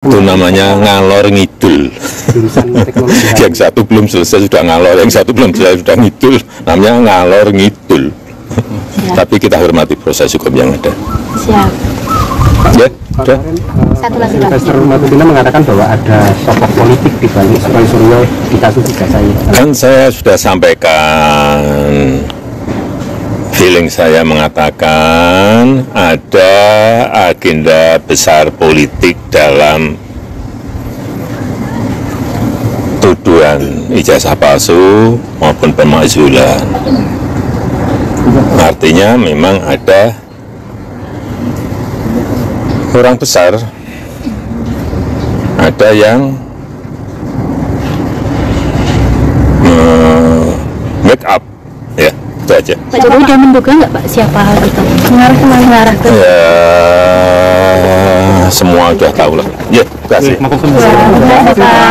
Itu namanya ngalor ngidul. Yang satu belum selesai sudah ngalor, yang satu belum selesai sudah ngidul. Namanya ngalor ngidul. Tapi kita hormati proses hukum yang ada. Siap. Ya, sudah. Satu lagi, Pak. Investor Madudina mengatakan bahwa ada sosok politik di balik Roy Suryo di kasus ijazah ini. Kan saya sudah sampaikan, feeling saya mengatakan ada agenda besar politik dalam tuduhan ijazah palsu maupun pemakzulan. Artinya memang ada orang besar, ada yang make up, ya itu aja. Pak Jokowi udah menduga nggak Pak siapa hal itu? Mengarah ke Ya, semua udah tahu lah. Ya, terima kasih. Pak.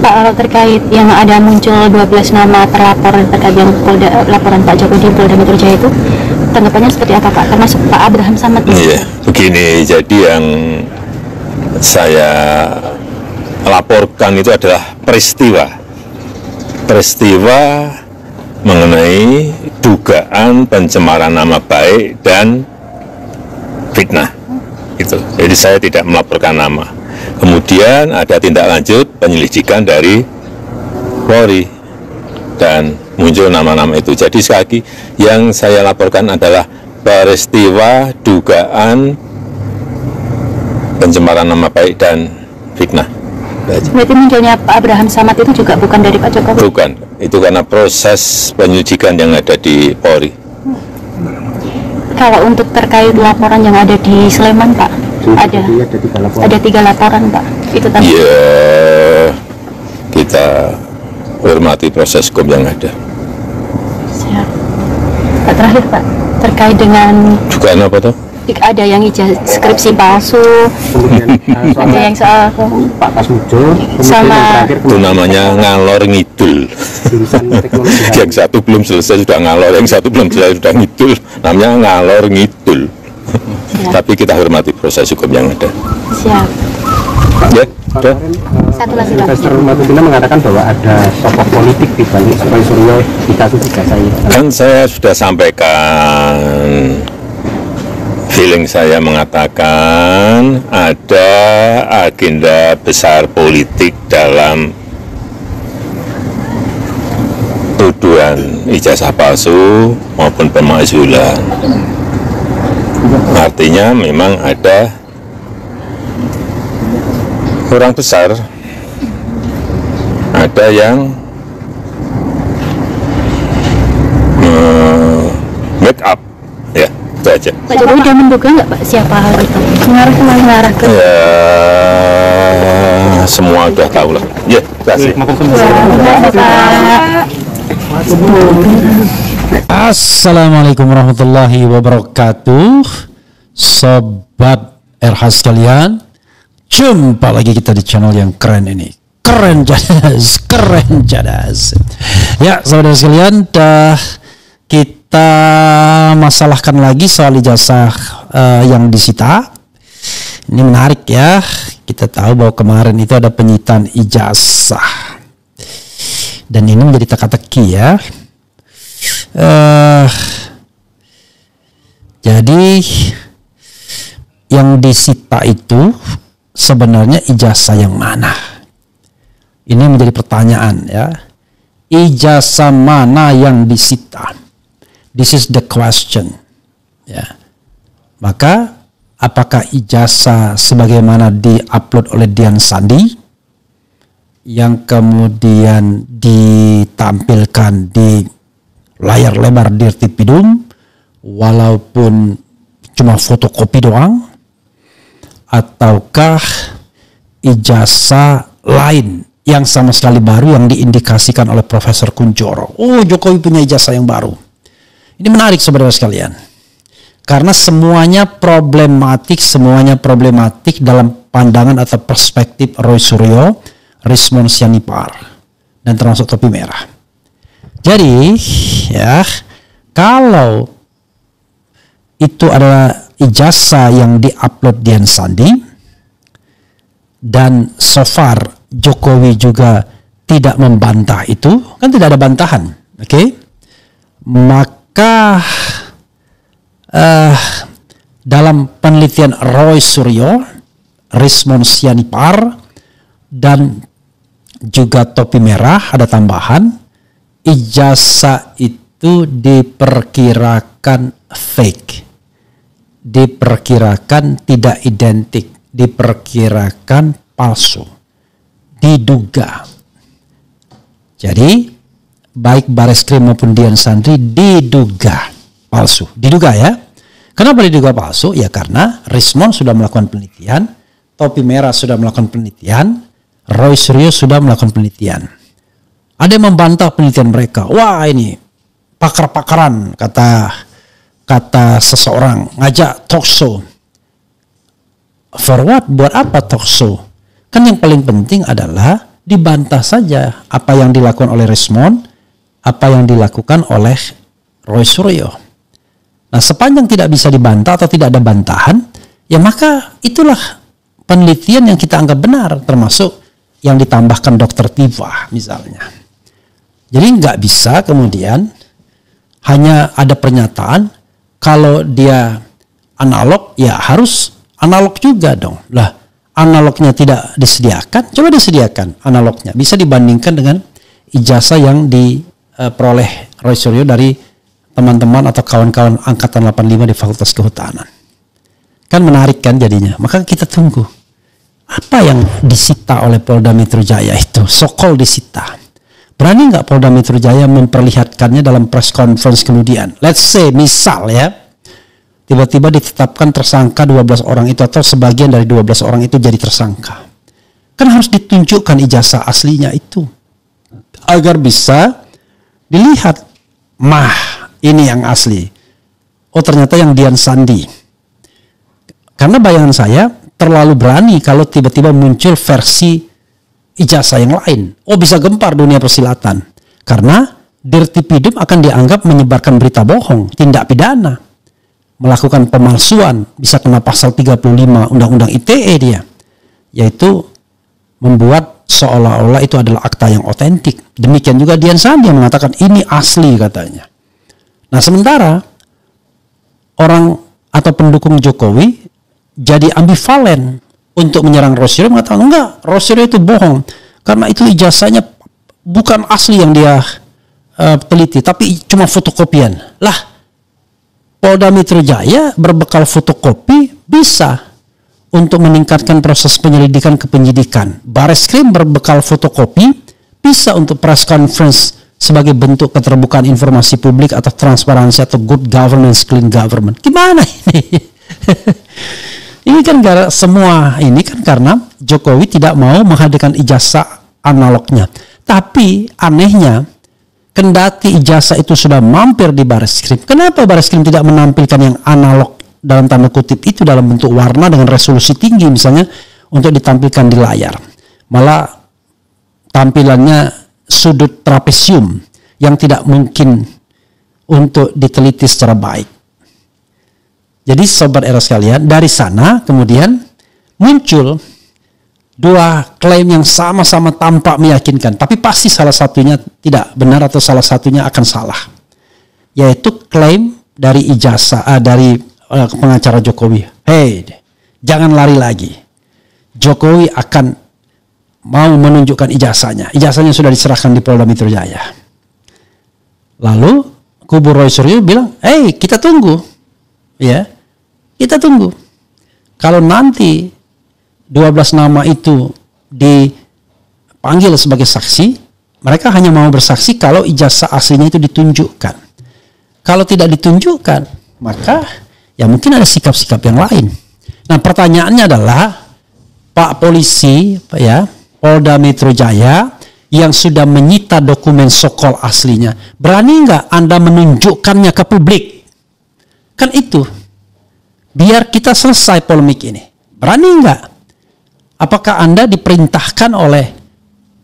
Pak, terkait yang ada muncul 12 nama terlapor terkait yang laporan Pak Jokowi di Polda Metro Jaya itu, tanggapannya seperti apa Pak? Termasuk Pak Abraham Samad. Iya, begini, jadi yang saya laporkan itu adalah peristiwa mengenai dugaan pencemaran nama baik dan fitnah. Gitu. Jadi saya tidak melaporkan nama. Kemudian ada tindak lanjut penyelidikan dari Polri dan muncul nama-nama itu. Jadi sekali lagi yang saya laporkan adalah peristiwa dugaan pencemaran nama baik dan fitnah. Berarti munculnya Pak Abraham Samad itu juga bukan dari Pak Jokowi? Bukan, itu karena proses penyelidikan yang ada di Polri. Kalau untuk terkait laporan yang ada di Sleman Pak, ada 3 laporan Pak, itu tadi. Ya, kita hormati proses hukum yang ada. Siap. Pak, terakhir Pak, terkait dengan Dugaan apa tuh? ada yang ijazah skripsi palsu, Kemudian ada yang soal Pak Pasmujo, sama Itu namanya ngalor ngidul. jurusan teknologi. Yang satu belum selesai sudah ngalor, yang satu belum selesai sudah ngidul. Namanya ngalor ngidul. Tapi kita hormati proses hukum yang ada. siap. Ya, sudah. Satu lagi, Pak. Investor Madudina mengatakan bahwa ada sosok politik di balik Roy Suryo di kasus ijazah ini. Kan saya sudah sampaikan, feeling saya mengatakan ada agenda besar politik dalam tuduhan ijazah palsu maupun pemakzulan. Artinya memang ada orang besar, ada yang make up, ya itu aja. Pak Jokowi udah menduga nggak Pak siapa hal itu? Mengarah ke Ya, semua udah tahu lah. Ya, terima kasih. Assalamualaikum warahmatullahi wabarakatuh. Sobat RH sekalian, jumpa lagi kita di channel yang keren ini. Keren jadas. Ya, saudara sekalian, kita masalahkan lagi soal ijazah yang disita. Ini menarik ya. Kita tahu bahwa kemarin itu ada penyitaan ijazah. Dan ini menjadi teka-teki ya. Jadi yang disita itu sebenarnya ijazah yang mana? Ini menjadi pertanyaan ya. Ijazah mana yang disita? This is the question. Ya. Maka apakah ijazah sebagaimana diupload oleh Dian Sandi yang kemudian ditampilkan di layar lebar Dirtipidum walaupun cuma fotokopi doang, ataukah ijazah lain yang sama sekali baru yang diindikasikan oleh Profesor Kunchoro? Oh, Jokowi punya ijazah yang baru. Ini menarik saudara sekalian. Karena semuanya problematik dalam pandangan atau perspektif Roy Suryo, Rismond Sianipar, dan termasuk topi merah. Jadi, ya, kalau itu adalah ijazah yang diupload Dian Sandi, dan so far Jokowi juga tidak membantah itu, kan tidak ada bantahan, oke? Maka dalam penelitian Roy Suryo, Rismond Sianipar, dan juga topi merah ada tambahan, ijazah itu diperkirakan fake, diperkirakan tidak identik, diperkirakan palsu, diduga. Jadi baik Bareskrim maupun Dian Sandi diduga palsu, diduga ya. Kenapa diduga palsu? Ya karena Rismond sudah melakukan penelitian, topi merah sudah melakukan penelitian, Roy Suryo sudah melakukan penelitian. Ada yang membantah penelitian mereka. Wah, ini pakar-pakaran, kata seseorang, ngajak talk show. For what? Buat apa talk show? Kan yang paling penting adalah dibantah saja apa yang dilakukan oleh Rismond, apa yang dilakukan oleh Roy Suryo. Nah, sepanjang tidak bisa dibantah atau tidak ada bantahan, ya maka itulah penelitian yang kita anggap benar, termasuk yang ditambahkan Dr. Tifa misalnya. Jadi nggak bisa kemudian hanya ada pernyataan kalau dia analog ya harus analog juga dong. Lah analognya tidak disediakan, coba disediakan analognya. Bisa dibandingkan dengan ijazah yang diperoleh Roy Suryo dari teman-teman atau kawan-kawan angkatan 85 di Fakultas Kehutanan. Kan menarik kan jadinya. Maka kita tunggu. Apa yang disita oleh Polda Metro Jaya itu? Sokol disita. Berani nggak Polda Metro Jaya memperlihatkannya dalam press conference kemudian? Let's say, misal ya, tiba-tiba ditetapkan tersangka 12 orang itu atau sebagian dari 12 orang itu jadi tersangka. Kan harus ditunjukkan ijazah aslinya itu. Agar bisa dilihat, ini yang asli. Oh ternyata yang Dian Sandi. Karena bayangan saya, terlalu berani kalau tiba-tiba muncul versi ijazah yang lain. Oh bisa gempar dunia persilatan. Karena Dirtipidum akan dianggap menyebarkan berita bohong, tindak pidana. Melakukan pemalsuan, bisa kena pasal 35 Undang-Undang ITE dia. Yaitu membuat seolah-olah itu adalah akta yang otentik. Demikian juga Dian Sandi yang mengatakan ini asli katanya. Nah sementara orang atau pendukung Jokowi jadi ambivalen untuk menyerang Roy Suryo, mengatakan enggak, Roy Suryo itu bohong karena itu ijazahnya bukan asli yang dia teliti, tapi cuma fotokopian. Lah, Polda Metro Jaya berbekal fotokopi bisa untuk meningkatkan proses penyelidikan ke penyidikan. Bareskrim berbekal fotokopi bisa untuk press conference sebagai bentuk keterbukaan informasi publik atau transparansi atau good governance, clean government. Gimana ini? Ini kan semua ini kan karena Jokowi tidak mau menghadirkan ijazah analognya. Tapi anehnya, kendati ijazah itu sudah mampir di Bareskrim, kenapa Bareskrim tidak menampilkan yang analog dalam tanda kutip itu dalam bentuk warna dengan resolusi tinggi misalnya untuk ditampilkan di layar. Malah tampilannya sudut trapesium yang tidak mungkin untuk diteliti secara baik. Jadi sobat era sekalian, dari sana kemudian muncul dua klaim yang sama-sama tampak meyakinkan, tapi pasti salah satunya tidak benar atau salah satunya akan salah. Yaitu klaim dari ijazah dari pengacara Jokowi. Hey, jangan lari lagi. Jokowi akan mau menunjukkan ijazahnya. Ijazahnya sudah diserahkan di Polda Metro Jaya. Lalu kubu Roy Suryo bilang, hey kita tunggu. Ya, kita tunggu. Kalau nanti 12 nama itu dipanggil sebagai saksi, mereka hanya mau bersaksi kalau ijazah aslinya itu ditunjukkan. Kalau tidak ditunjukkan, maka ya mungkin ada sikap-sikap yang lain. Nah pertanyaannya adalah, Pak Polisi, ya, Polda Metro Jaya yang sudah menyita dokumen sokol aslinya, berani nggak Anda menunjukkannya ke publik? Kan itu. Biar kita selesai polemik ini. Berani nggak? Apakah Anda diperintahkan oleh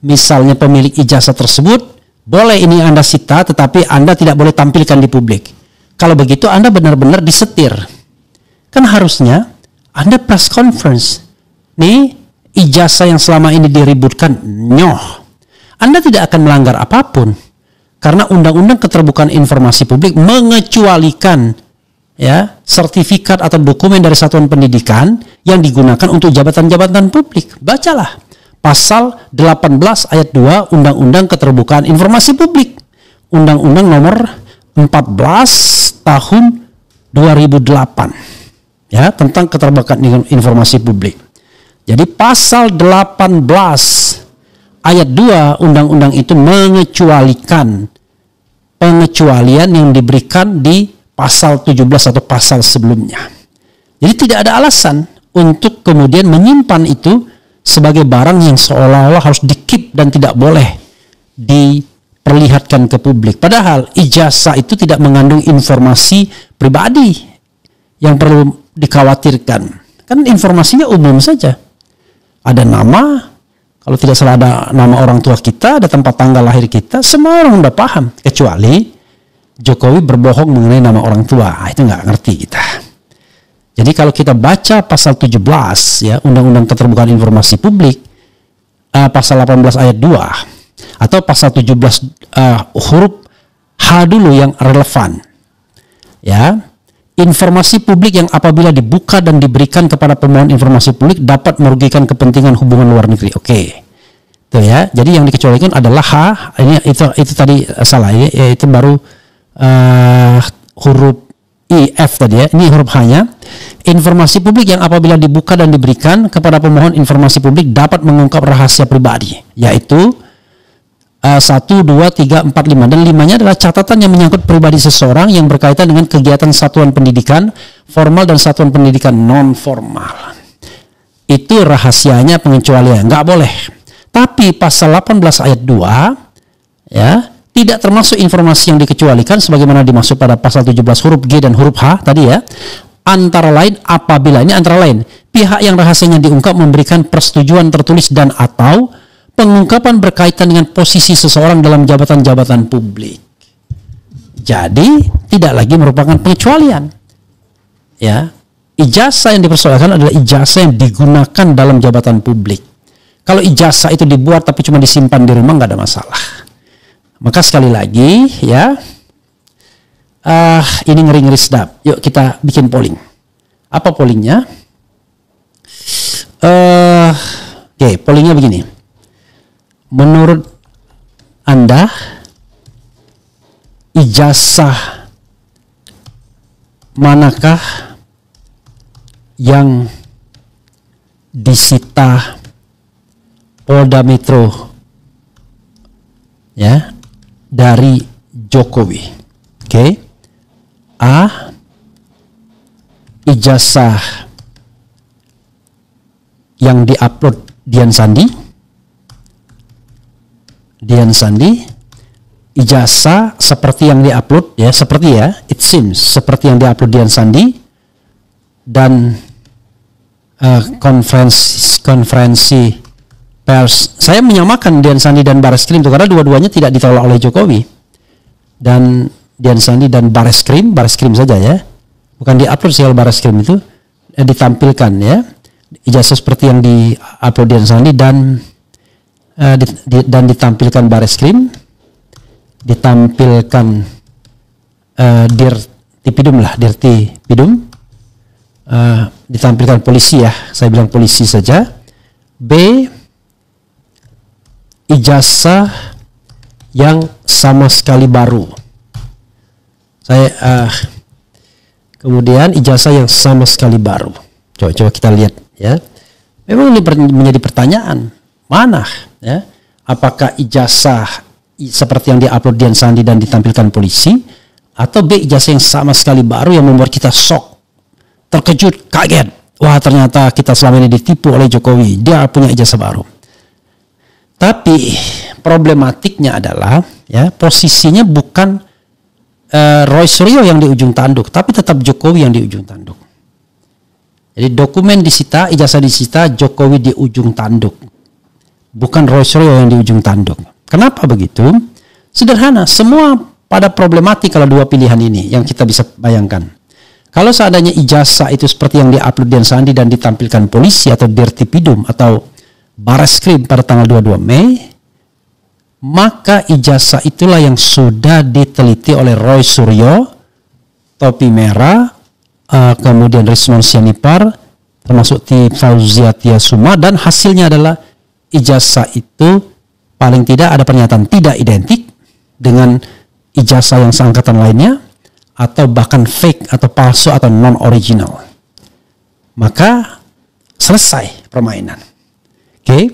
misalnya pemilik ijazah tersebut, boleh ini Anda sita tetapi Anda tidak boleh tampilkan di publik? Kalau begitu Anda benar-benar disetir. Kan harusnya Anda press conference. Nih ijazah yang selama ini diributkan, nyoh. Anda tidak akan melanggar apapun. Karena Undang-Undang Keterbukaan Informasi Publik mengecualikan ya sertifikat atau dokumen dari satuan pendidikan yang digunakan untuk jabatan-jabatan publik. Bacalah pasal 18 ayat 2 Undang-Undang Keterbukaan Informasi Publik. Undang-Undang nomor 14 tahun 2008 ya tentang keterbukaan informasi publik. Jadi pasal 18 ayat 2 undang-undang itu mengecualikan pengecualian yang diberikan di pasal 17 atau pasal sebelumnya. Jadi tidak ada alasan untuk kemudian menyimpan itu sebagai barang yang seolah-olah harus di-keep dan tidak boleh diperlihatkan ke publik. Padahal ijazah itu tidak mengandung informasi pribadi yang perlu dikhawatirkan. Kan informasinya umum saja. Ada nama, kalau tidak salah ada nama orang tua kita, ada tempat tanggal lahir kita, semua orang udah paham. Kecuali Jokowi berbohong mengenai nama orang tua, itu nggak ngerti kita. Jadi kalau kita baca pasal 17 ya Undang-Undang Keterbukaan Informasi Publik, pasal 18 ayat 2 atau pasal 17 huruf H dulu yang relevan, ya. Informasi publik yang apabila dibuka dan diberikan kepada pemohon informasi publik dapat merugikan kepentingan hubungan luar negeri. Oke. Tuh ya. Jadi yang dikecualikan adalah H. Ini itu tadi salah ya. Itu baru huruf IF tadi ya. Ini huruf H-nya. Informasi publik yang apabila dibuka dan diberikan kepada pemohon informasi publik dapat mengungkap rahasia pribadi, yaitu 1, 2, 3, 4, 5 dan 5-nya adalah catatan yang menyangkut pribadi seseorang yang berkaitan dengan kegiatan satuan pendidikan formal dan satuan pendidikan non formal. Itu rahasianya pengecualian, nggak boleh. Tapi pasal 18 ayat 2 ya tidak termasuk informasi yang dikecualikan sebagaimana dimaksud pada pasal 17 huruf G dan huruf H tadi ya. Antara lain apabila, ini antara lain, pihak yang rahasianya diungkap memberikan persetujuan tertulis dan atau pengungkapan berkaitan dengan posisi seseorang dalam jabatan-jabatan publik. Jadi tidak lagi merupakan pengecualian. Ya, ijazah yang dipersoalkan adalah ijazah yang digunakan dalam jabatan publik. Kalau ijazah itu dibuat tapi cuma disimpan di rumah nggak ada masalah. Maka sekali lagi ya, ini ngeri-ngeri sedap. Yuk kita bikin polling. Apa pollingnya? Oke, pollingnya begini. Menurut Anda ijazah manakah yang disita Polda Metro ya dari Jokowi? Oke. A, ijazah yang diupload Dian Sandi, ijazah seperti yang diupload ya, seperti ya, it seems seperti yang diupload Dian Sandi dan konferensi pers. Saya menyamakan Dian Sandi dan Bareskrim itu karena dua-duanya tidak ditolak oleh Jokowi. Dan Dian Sandi dan Bareskrim saja ya, bukan diupload sih. Kalau Bareskrim itu ditampilkan ya, ijazah seperti yang diupload Dian Sandi dan ditampilkan Bareskrim, ditampilkan Dirtipidum, ditampilkan polisi ya, saya bilang polisi saja. B, ijazah yang sama sekali baru. Kemudian ijazah yang sama sekali baru. Coba kita lihat ya. Memang ini menjadi pertanyaan, mana ya? Apakah ijazah seperti yang diupload Dian Sandi dan ditampilkan polisi, atau B, ijazah yang sama sekali baru yang membuat kita shock, terkejut, kaget. Wah, ternyata kita selama ini ditipu oleh Jokowi. Dia punya ijazah baru. Tapi problematiknya adalah ya posisinya bukan Roy Suryo yang di ujung tanduk, tapi tetap Jokowi yang di ujung tanduk. Jadi dokumen disita, ijazah disita, Jokowi di ujung tanduk. Bukan Roy Suryo yang di ujung tanduk. Kenapa begitu? Sederhana, semua pada problematik kalau dua pilihan ini yang kita bisa bayangkan. Kalau seandainya ijazah itu seperti yang diupload Dian Sandi dan ditampilkan polisi atau Dirtipidum atau Bareskrim pada tanggal 22 Mei, maka ijazah itulah yang sudah diteliti oleh Roy Suryo, topi merah, kemudian Rismon Sianipar, termasuk Ti Fauzia Tiasuma, dan hasilnya adalah ijazah itu paling tidak ada pernyataan tidak identik dengan ijazah yang seangkatan lainnya, atau bahkan fake atau palsu atau non-original. Maka selesai permainan. Oke.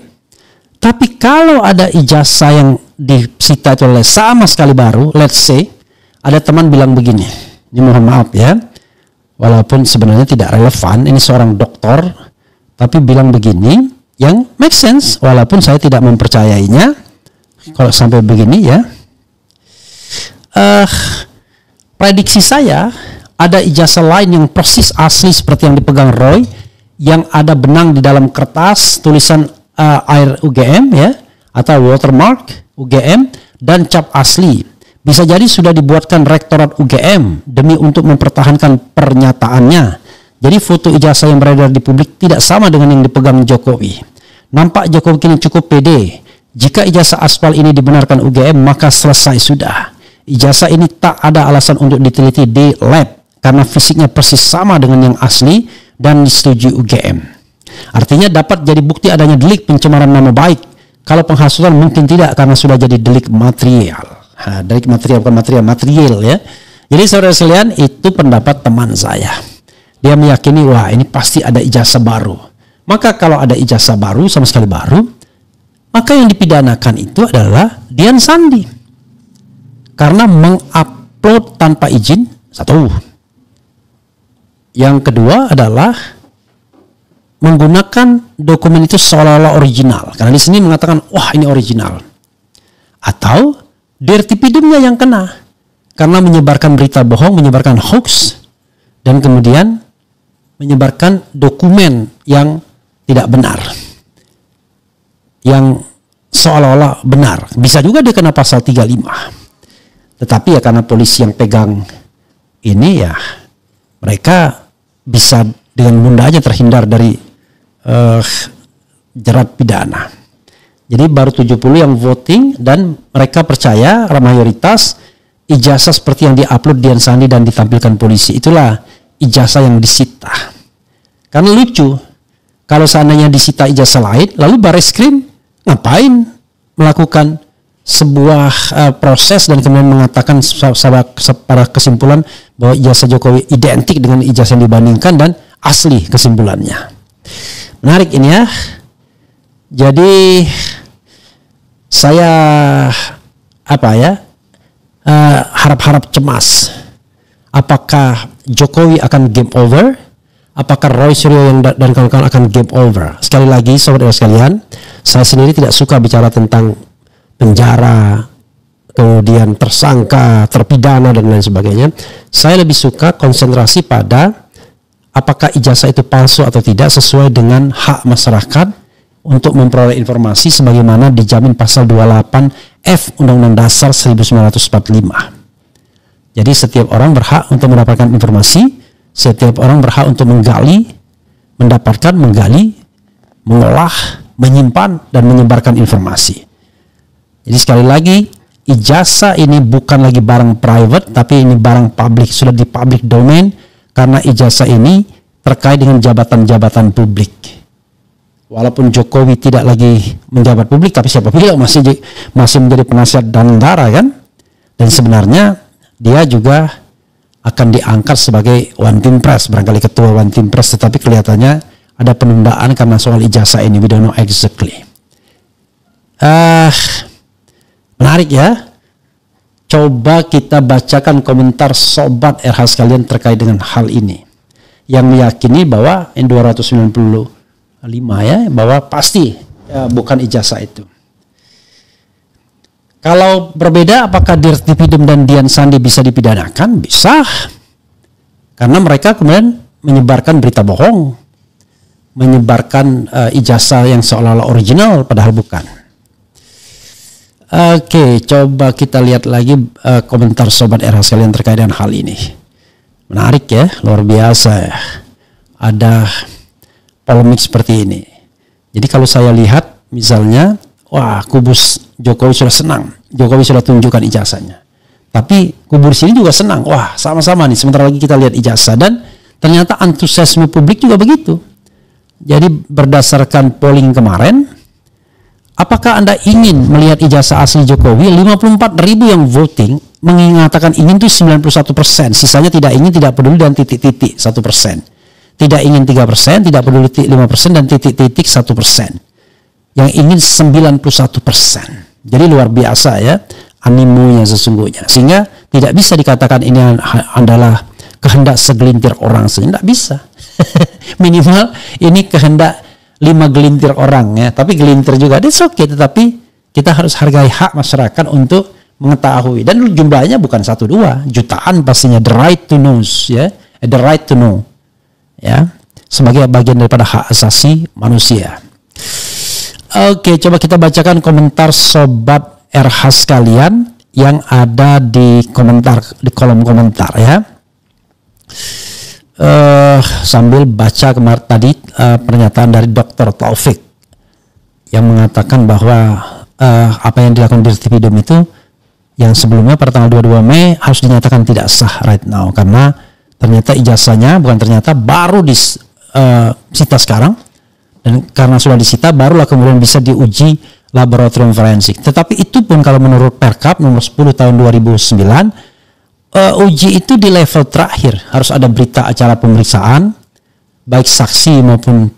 Tapi kalau ada ijazah yang disita itu oleh sama sekali baru, let's say ada teman bilang begini, ini mohon maaf ya, walaupun sebenarnya tidak relevan, ini seorang doktor, tapi bilang begini, yang make sense, walaupun saya tidak mempercayainya, kalau sampai begini ya, prediksi saya ada ijazah lain yang persis asli seperti yang dipegang Roy, yang ada benang di dalam kertas, tulisan air UGM ya, atau watermark UGM dan cap asli. Bisa jadi sudah dibuatkan rektorat UGM demi untuk mempertahankan pernyataannya. Jadi foto ijazah yang beredar di publik tidak sama dengan yang dipegang Jokowi. Nampak Jokowi kini cukup pede. Jika ijazah aspal ini dibenarkan UGM, maka selesai sudah. Ijazah ini tak ada alasan untuk diteliti di lab karena fisiknya persis sama dengan yang asli dan disetujui UGM. Artinya dapat jadi bukti adanya delik pencemaran nama baik. Kalau penghasutan mungkin tidak karena sudah jadi delik material. Delik material bukan material ya. Jadi saudara sekalian, itu pendapat teman saya. Dia meyakini wah ini pasti ada ijazah baru. Maka kalau ada ijazah baru sama sekali baru, maka yang dipidanakan itu adalah Dian Sandi. Karena mengupload tanpa izin, satu. Yang kedua adalah menggunakan dokumen itu seolah-olah original. Karena di sini mengatakan, wah ini original. Atau Dirtipidumnya yang kena. Karena menyebarkan berita bohong, menyebarkan hoax, dan kemudian menyebarkan dokumen yang tidak benar. Yang seolah-olah benar. Bisa juga dia kena pasal 35. Tetapi ya karena polisi yang pegang ini ya, mereka bisa dengan mudahnya terhindar dari jerat pidana. Jadi baru 70 yang voting dan mereka percaya mayoritas ijazah seperti yang diupload Dian Sandi dan ditampilkan polisi. Itulah ijazah yang disita. Karena lucu, kalau seandainya disita ijazah lain, lalu Bareskrim ngapain melakukan sebuah proses dan kemudian mengatakan pada kesimpulan bahwa ijazah Jokowi identik dengan ijazah yang dibandingkan dan asli kesimpulannya. Menarik ini ya. Jadi saya harap-harap cemas. Apakah Jokowi akan game over? Apakah Roy Suryo dan kawan-kawan akan game over? Sekali lagi sobat sekalian, saya sendiri tidak suka bicara tentang penjara, kemudian tersangka, terpidana dan lain sebagainya. Saya lebih suka konsentrasi pada apakah ijazah itu palsu atau tidak sesuai dengan hak masyarakat untuk memperoleh informasi sebagaimana dijamin pasal 28F Undang-Undang Dasar 1945. Jadi setiap orang berhak untuk mendapatkan informasi, setiap orang berhak untuk mendapatkan, mengolah, menyimpan dan menyebarkan informasi. Jadi sekali lagi, ijazah ini bukan lagi barang private, tapi ini barang publik, sudah di public domain, karena ijazah ini terkait dengan jabatan-jabatan publik. Walaupun Jokowi tidak lagi menjabat publik, tapi siapa bilang masih menjadi penasihat dan tentara kan? Dan sebenarnya dia juga akan diangkat sebagai One Team Press, barangkali ketua One Team Press, tetapi kelihatannya ada penundaan karena soal ijazah ini, we don't know exactly. Menarik ya. Coba kita bacakan komentar sobat RH sekalian terkait dengan hal ini, yang meyakini bahwa N295 ya, bahwa pasti bukan ijazah itu. Kalau berbeda, apakah Dirk Dippidum dan Dian Sandi bisa dipidanakan? Bisa. Karena mereka kemudian menyebarkan berita bohong, menyebarkan ijazah yang seolah-olah original padahal bukan. Oke, coba kita lihat lagi komentar Sobat RH sekalian terkait dengan hal ini. Menarik ya, luar biasa ya. Ada polemik seperti ini. Jadi kalau saya lihat misalnya, wah, kubu Jokowi sudah senang, Jokowi sudah tunjukkan ijazahnya. Tapi kubu sini juga senang, wah sama-sama nih. Sebentar lagi kita lihat ijazah, dan ternyata antusiasme publik juga begitu. Jadi berdasarkan polling kemarin, apakah Anda ingin melihat ijazah asli Jokowi? 54.000 yang voting mengatakan ingin itu 91%, sisanya tidak ingin, tidak peduli, dan titik-titik 1%. Tidak ingin 3%, tidak peduli 5%, dan titik-titik 1%. Yang ingin 91%. Jadi luar biasa ya animonya sesungguhnya. Sehingga tidak bisa dikatakan ini adalah kehendak segelintir orang saja. Tidak bisa. Minimal ini kehendak 5 gelintir orang ya. Tapi gelintir juga, that's okay. Tetapi kita harus hargai hak masyarakat untuk mengetahui. Dan jumlahnya bukan 1-2, jutaan pastinya. The right to know ya. The right to know. Ya. Sebagai bagian daripada hak asasi manusia. Oke, coba kita bacakan komentar Sobat RH sekalian yang ada di komentar, di kolom komentar ya. Sambil baca tadi pernyataan dari Dr. Taufik yang mengatakan bahwa apa yang dilakukan Dirk Dippidum itu yang sebelumnya pada tanggal 22 Mei harus dinyatakan tidak sah right now, karena ternyata ijazahnya baru disita sekarang. Dan karena sudah disita, barulah kemudian bisa diuji laboratorium forensik. Tetapi itu pun kalau menurut Perkap nomor 10 tahun 2009, uji itu di level terakhir. Harus ada berita acara pemeriksaan, baik saksi maupun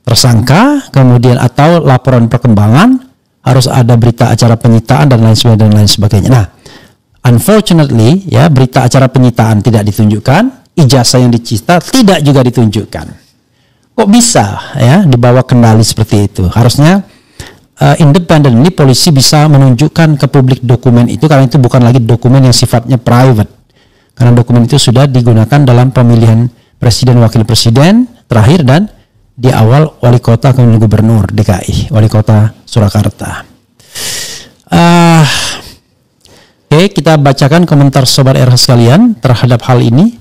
tersangka, kemudian atau laporan perkembangan, harus ada berita acara penyitaan dan lain sebagainya. Nah, unfortunately ya, berita acara penyitaan tidak ditunjukkan, ijazah yang dicita tidak juga ditunjukkan. Kok bisa ya dibawa kendali seperti itu? Harusnya independen, ini polisi bisa menunjukkan ke publik dokumen itu, karena itu bukan lagi dokumen yang sifatnya private. Karena dokumen itu sudah digunakan dalam pemilihan presiden, wakil presiden terakhir, dan di awal wali kota kemudian gubernur DKI, wali kota Surakarta. Oke, kita bacakan komentar Sobat RH sekalian terhadap hal ini.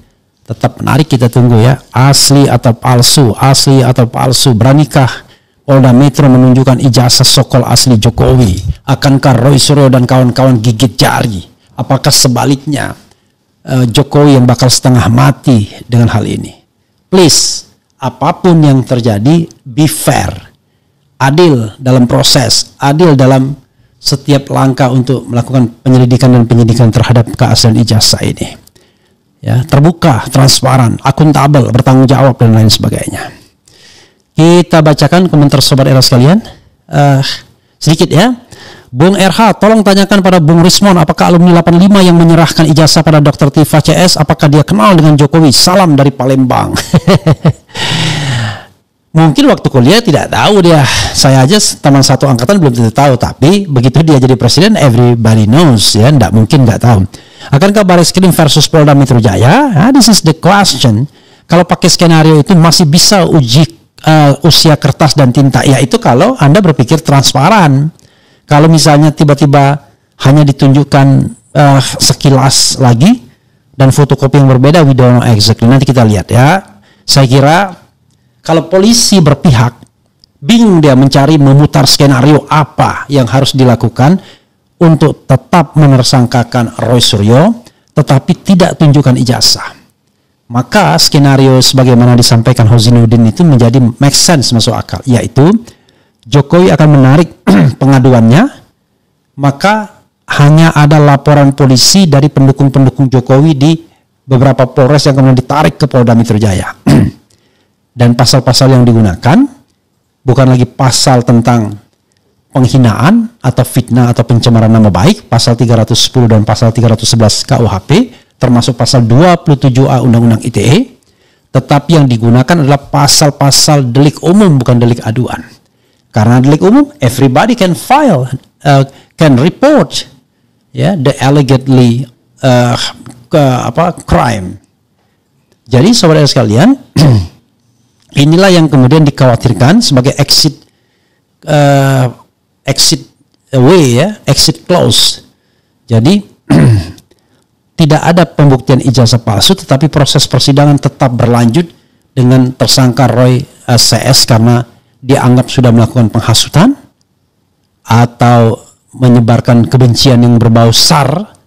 Tetap menarik, kita tunggu ya. Asli atau palsu? Asli atau palsu? Beranikah Polda Metro menunjukkan ijazah sokol asli Jokowi? Akankah Roy Suryo dan kawan-kawan gigit jari? Apakah sebaliknya Jokowi yang bakal setengah mati dengan hal ini? Please, apapun yang terjadi, be fair. Adil dalam proses, adil dalam setiap langkah untuk melakukan penyelidikan dan penyidikan terhadap keaslian ijazah ini. Ya, terbuka, transparan, akuntabel, bertanggung jawab, dan lain sebagainya. Kita bacakan komentar Sobat RH sekalian. Sedikit ya. Bung RH, tolong tanyakan pada Bung Rismon, apakah alumni 85 yang menyerahkan ijazah pada Dr. Tifa CS, apakah dia kenal dengan Jokowi? Salam dari Palembang. Mungkin waktu kuliah tidak tahu dia. Saya aja teman satu angkatan belum tentu tahu, tapi begitu dia jadi presiden, everybody knows ya. Tidak mungkin nggak tahu. Akankah Bareskrim versus Polda Metro Jaya? Nah, this is the question. Kalau pakai skenario itu masih bisa uji usia kertas dan tinta. Ya itu kalau Anda berpikir transparan. Kalau misalnya tiba-tiba hanya ditunjukkan sekilas lagi dan fotokopi yang berbeda, we don't know exactly. Nanti kita lihat ya. Saya kira kalau polisi berpihak, bingung dia mencari, memutar skenario apa yang harus dilakukan untuk tetap menersangkakan Roy Suryo, tetapi tidak tunjukkan ijazah. Maka skenario sebagaimana disampaikan Hozainuddin itu menjadi make sense, masuk akal. Yaitu Jokowi akan menarik pengaduannya, maka hanya ada laporan polisi dari pendukung-pendukung Jokowi di beberapa Polres yang kemudian ditarik ke Polda Metro Jaya. Dan pasal-pasal yang digunakan bukan lagi pasal tentang penghinaan atau fitnah atau pencemaran nama baik, pasal 310 dan pasal 311 KUHP, termasuk pasal 27A Undang-Undang ITE, tetapi yang digunakan adalah pasal-pasal delik umum, bukan delik aduan. Karena delik umum, everybody can file can report the allegedly crime. Jadi saudara sekalian, inilah yang kemudian dikhawatirkan sebagai exit clause. Jadi tidak ada pembuktian ijazah palsu, tetapi proses persidangan tetap berlanjut dengan tersangka Roy CS karena dianggap sudah melakukan penghasutan atau menyebarkan kebencian yang berbau SAR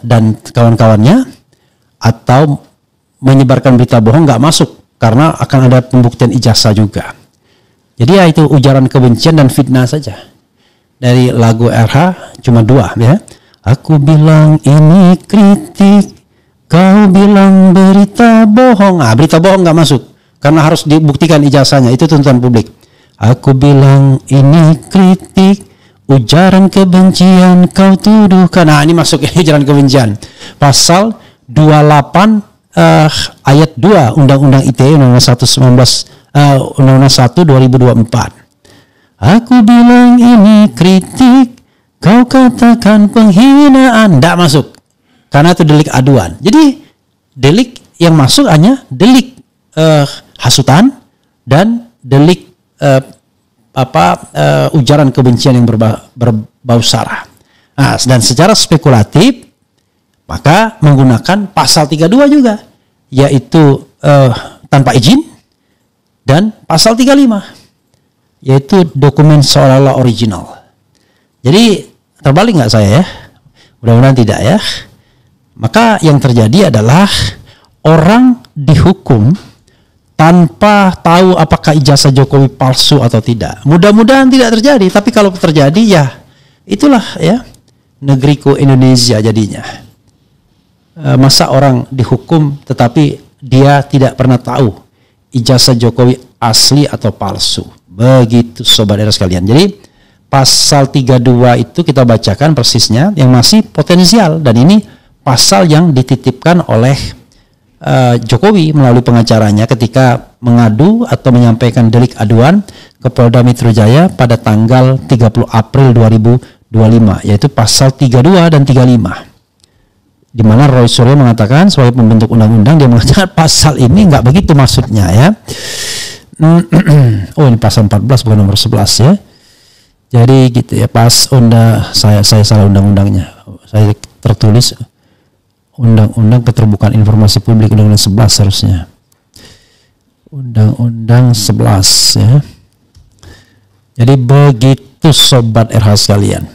dan kawan-kawannya, atau menyebarkan berita bohong nggak masuk karena akan ada pembuktian ijazah juga. Jadi ya itu ujaran kebencian dan fitnah saja. Dari lagu RH cuma 2 ya. Aku bilang ini kritik, kau bilang berita bohong. Berita bohong nggak masuk karena harus dibuktikan ijazahnya, itu tuntutan publik. Aku bilang ini kritik, ujaran kebencian kau tuduhkan. Ini masuk ujaran kebencian. Pasal 28 ayat 2 Undang-Undang ITE Undang-Undang 1 2024. Aku bilang ini kritik, kau katakan penghinaan. Tidak masuk karena itu delik aduan. Jadi delik yang masuk hanya delik hasutan dan delik ujaran kebencian yang berbau sara. Dan secara spekulatif maka menggunakan pasal 32 juga, yaitu tanpa izin, dan pasal 35 yaitu dokumen seolah-olah original. Jadi terbalik nggak saya ya? Mudah-mudahan tidak ya. Maka yang terjadi adalah orang dihukum tanpa tahu apakah ijazah Jokowi palsu atau tidak. Mudah-mudahan tidak terjadi, tapi kalau terjadi ya itulah ya negeriku Indonesia jadinya. Masa orang dihukum tetapi dia tidak pernah tahu ijazah Jokowi asli atau palsu. Begitu sobat era sekalian. Jadi pasal 32 itu kita bacakan persisnya yang masih potensial, dan ini pasal yang dititipkan oleh Jokowi melalui pengacaranya ketika mengadu atau menyampaikan delik aduan ke Polda Metro Jaya pada tanggal 30 April 2025, yaitu pasal 32 dan 35. Di mana Roy Suryo mengatakan sebagai pembentuk undang-undang, dia mengatakan pasal ini nggak begitu maksudnya ya. Oh ini pasal 14 bukan nomor 11 ya. Jadi gitu ya, saya salah undang-undangnya. Saya tertulis Undang-Undang Keterbukaan Informasi Publik, Undang-Undang 11 harusnya. Undang-Undang 11 ya. Jadi begitu sobat RH sekalian.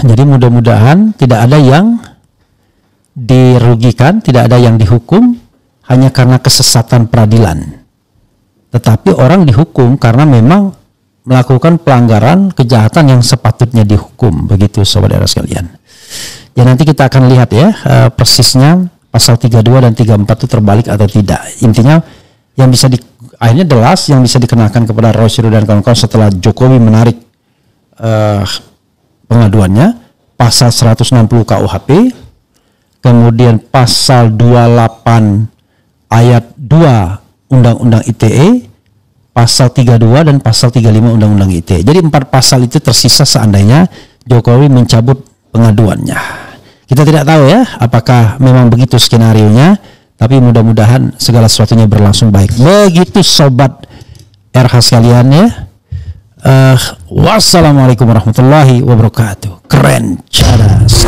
Jadi mudah-mudahan tidak ada yang dirugikan, tidak ada yang dihukum hanya karena kesesatan peradilan. Tetapi orang dihukum karena memang melakukan pelanggaran kejahatan yang sepatutnya dihukum. Begitu sobat era sekalian. Ya nanti kita akan lihat ya persisnya pasal 32 dan 34 itu terbalik atau tidak. Intinya yang bisa akhirnya jelas yang bisa dikenakan kepada Roy Suryo dan kawan-kawan setelah Jokowi menarik pengaduannya, pasal 160 KUHP, kemudian pasal 28 ayat 2 Undang-Undang ITE, pasal 32 dan pasal 35 Undang-Undang ITE. Jadi 4 pasal itu tersisa seandainya Jokowi mencabut pengaduannya. Kita tidak tahu ya apakah memang begitu skenarionya, tapi mudah-mudahan segala sesuatunya berlangsung baik. Begitu sobat RH sekalian ya. Wassalamualaikum warahmatullahi wabarakatuh. Keren, cadas.